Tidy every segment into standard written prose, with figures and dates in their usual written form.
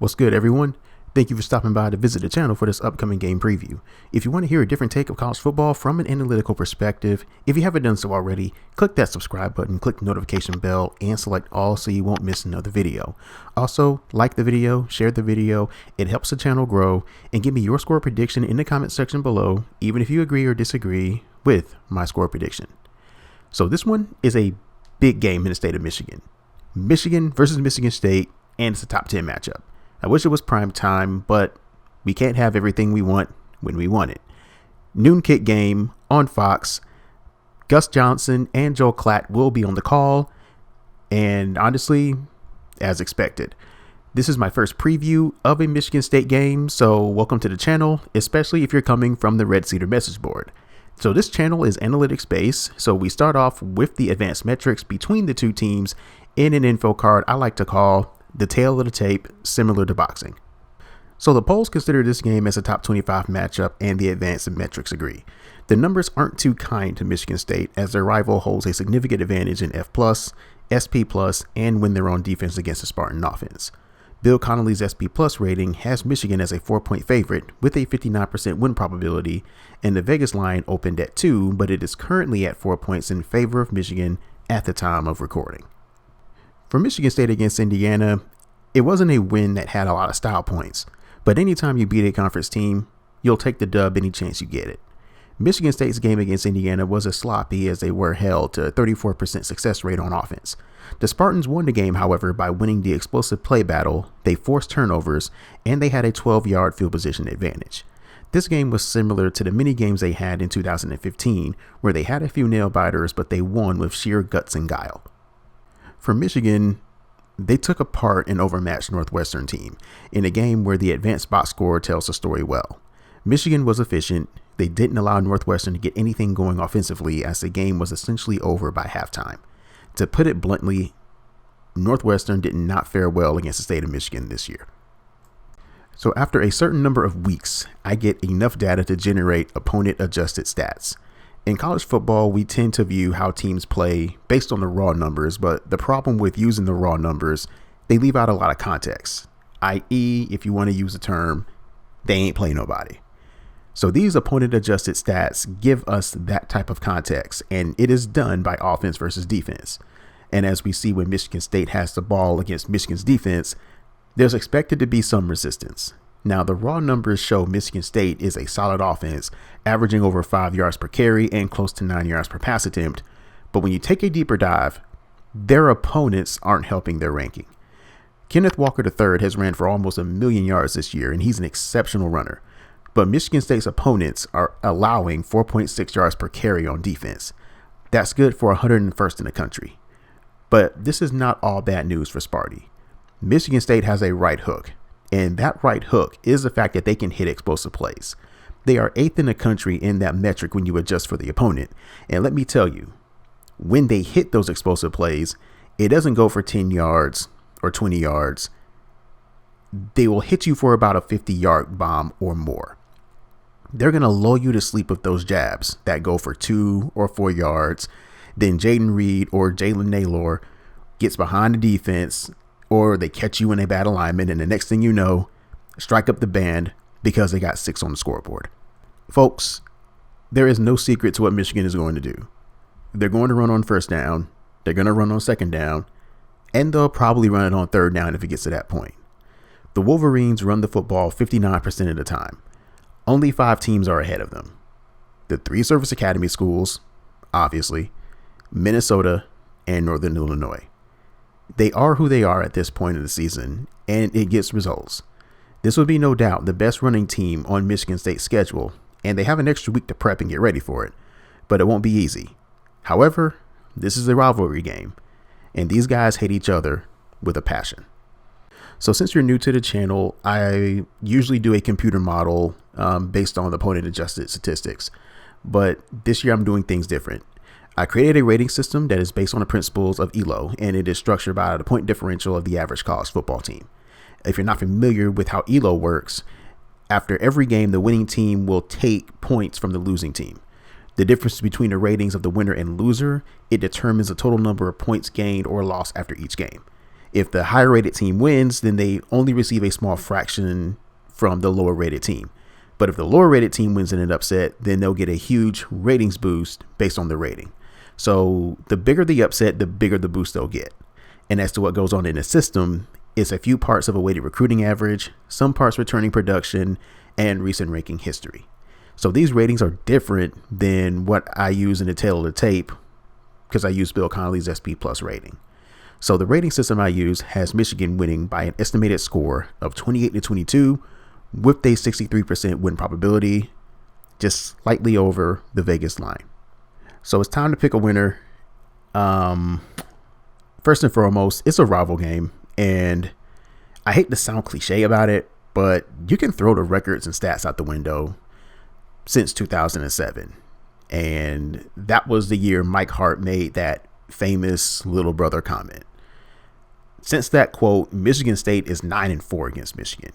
What's good, everyone? Thank you for stopping by to visit the channel for this upcoming game preview. If you want to hear a different take of college football from an analytical perspective, if you haven't done so already, click that subscribe button, click the notification bell, and select all so you won't miss another video. Also, like the video, share the video, it helps the channel grow, and give me your score prediction in the comment section below, even if you agree or disagree with my score prediction. So this one is a big game in the state of Michigan. Michigan versus Michigan State, and it's a top 10 matchup. I wish it was prime time, but we can't have everything we want when we want it. Noon kick game on Fox. Gus Johnson and Joel Klatt will be on the call. And honestly, as expected, this is my first preview of a Michigan State game. So welcome to the channel, especially if you're coming from the Red Cedar message board. So this channel is analytics based. So we start off with the advanced metrics between the two teams in an info card I like to call the tail of the tape, similar to boxing. So the polls consider this game as a top 25 matchup, and the advanced metrics agree. The numbers aren't too kind to Michigan State, as their rival holds a significant advantage in F+, SP+, and when they're on defense against the Spartan offense. Bill Connolly's SP+ rating has Michigan as a 4-point favorite with a 59% win probability, and the Vegas line opened at 2, but it is currently at 4 points in favor of Michigan at the time of recording. For Michigan State against Indiana, it wasn't a win that had a lot of style points, but anytime you beat a conference team, you'll take the dub any chance you get it. Michigan State's game against Indiana was as sloppy as they were held to a 34% success rate on offense. The Spartans won the game, however, by winning the explosive play battle. They forced turnovers, and they had a 12-yard field position advantage. This game was similar to the many games they had in 2015, where they had a few nail-biters, but they won with sheer guts and guile. For Michigan, they took apart an overmatched Northwestern team in a game where the advanced box score tells the story well. Michigan was efficient. They didn't allow Northwestern to get anything going offensively, as the game was essentially over by halftime. To put it bluntly, Northwestern did not fare well against the state of Michigan this year. So after a certain number of weeks, I get enough data to generate opponent-adjusted stats. In college football, we tend to view how teams play based on the raw numbers, but the problem with using the raw numbers, they leave out a lot of context, i.e., if you want to use the term, they ain't play nobody. So these opponent-adjusted stats give us that type of context, and it is done by offense versus defense. And as we see when Michigan State has the ball against Michigan's defense, there's expected to be some resistance. Now, the raw numbers show Michigan State is a solid offense, averaging over 5 yards per carry and close to 9 yards per pass attempt. But when you take a deeper dive, their opponents aren't helping their ranking. Kenneth Walker III has ran for almost 1 million yards this year, and he's an exceptional runner. But Michigan State's opponents are allowing 4.6 yards per carry on defense. That's good for 101st in the country. But this is not all bad news for Sparty. Michigan State has a right hook. And that right hook is the fact that they can hit explosive plays. They are 8th in the country in that metric when you adjust for the opponent. And let me tell you, when they hit those explosive plays, it doesn't go for 10 yards or 20 yards. They will hit you for about a 50-yard bomb or more. They're going to lull you to sleep with those jabs that go for 2 or 4 yards. Then Jaden Reed or Jalen Naylor gets behind the defense, or they catch you in a bad alignment, and the next thing you know, strike up the band because they got 6 on the scoreboard. Folks, there is no secret to what Michigan is going to do. They're going to run on first down, they're going to run on second down, and they'll probably run it on third down if it gets to that point. The Wolverines run the football 59% of the time. Only 5 teams are ahead of them. The 3 Service Academy schools, obviously, Minnesota, and Northern Illinois. They are who they are at this point of the season, and it gets results. This will be no doubt the best running team on Michigan State's schedule, and they have an extra week to prep and get ready for it, but it won't be easy. However, this is a rivalry game, and these guys hate each other with a passion. So since you're new to the channel, I usually do a computer model based on opponent adjusted statistics, but this year I'm doing things different. I created a rating system that is based on the principles of ELO, and it is structured by the point differential of the average college football team. If you're not familiar with how ELO works, after every game, the winning team will take points from the losing team. The difference between the ratings of the winner and loser, it determines the total number of points gained or lost after each game. If the higher rated team wins, then they only receive a small fraction from the lower rated team. But if the lower rated team wins in an upset, then they'll get a huge ratings boost based on the rating. So the bigger the upset, the bigger the boost they'll get. And as to what goes on in the system, it's a few parts of a weighted recruiting average, some parts returning production, and recent ranking history. So these ratings are different than what I use in the tail of the tape because I use Bill Connolly's SP Plus rating. So the rating system I use has Michigan winning by an estimated score of 28-22 with a 63% win probability, just slightly over the Vegas line. So it's time to pick a winner. First and foremost, it's a rival game, and I hate to sound cliche about it, but you can throw the records and stats out the window since 2007. And that was the year Mike Hart made that famous little brother comment. Since that quote, Michigan State is 9-4 against Michigan.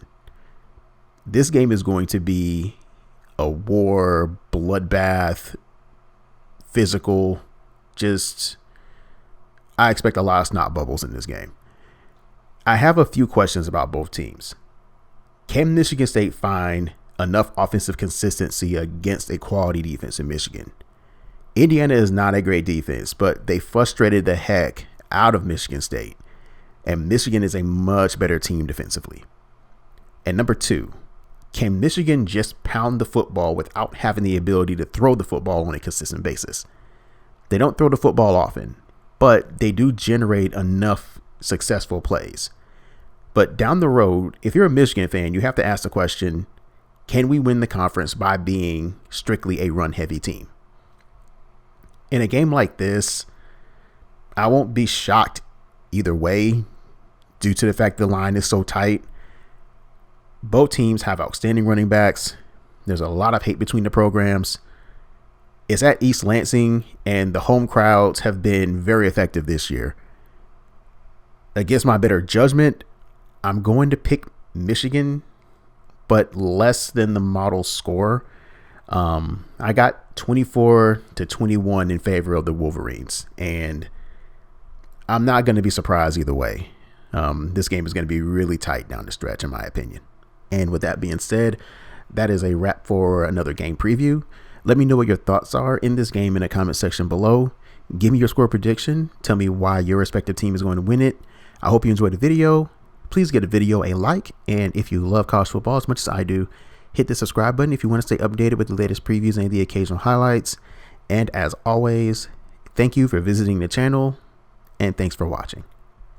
This game is going to be a war, bloodbath, physical, I expect a lot of snot bubbles in this game. I have a few questions about both teams. Can Michigan State find enough offensive consistency against a quality defense in Michigan? Indiana is not a great defense, but they frustrated the heck out of Michigan State. And Michigan is a much better team defensively. And number two, can Michigan just pound the football without having the ability to throw the football on a consistent basis? They don't throw the football often, but they do generate enough successful plays. But down the road, if you're a Michigan fan, you have to ask the question, can we win the conference by being strictly a run-heavy team? In a game like this, I won't be shocked either way due to the fact the line is so tight. Both teams have outstanding running backs. There's a lot of hate between the programs. It's at East Lansing, and the home crowds have been very effective this year. Against my better judgment, I'm going to pick Michigan, but less than the model score. I got 24-21 in favor of the Wolverines, and I'm not going to be surprised either way. This game is going to be really tight down the stretch, in my opinion. And with that being said, that is a wrap for another game preview. Let me know what your thoughts are in this game in the comment section below. Give me your score prediction. Tell me why your respective team is going to win it. I hope you enjoyed the video. Please give the video a like. And if you love college football as much as I do, hit the subscribe button if you want to stay updated with the latest previews and the occasional highlights. And as always, thank you for visiting the channel, and thanks for watching.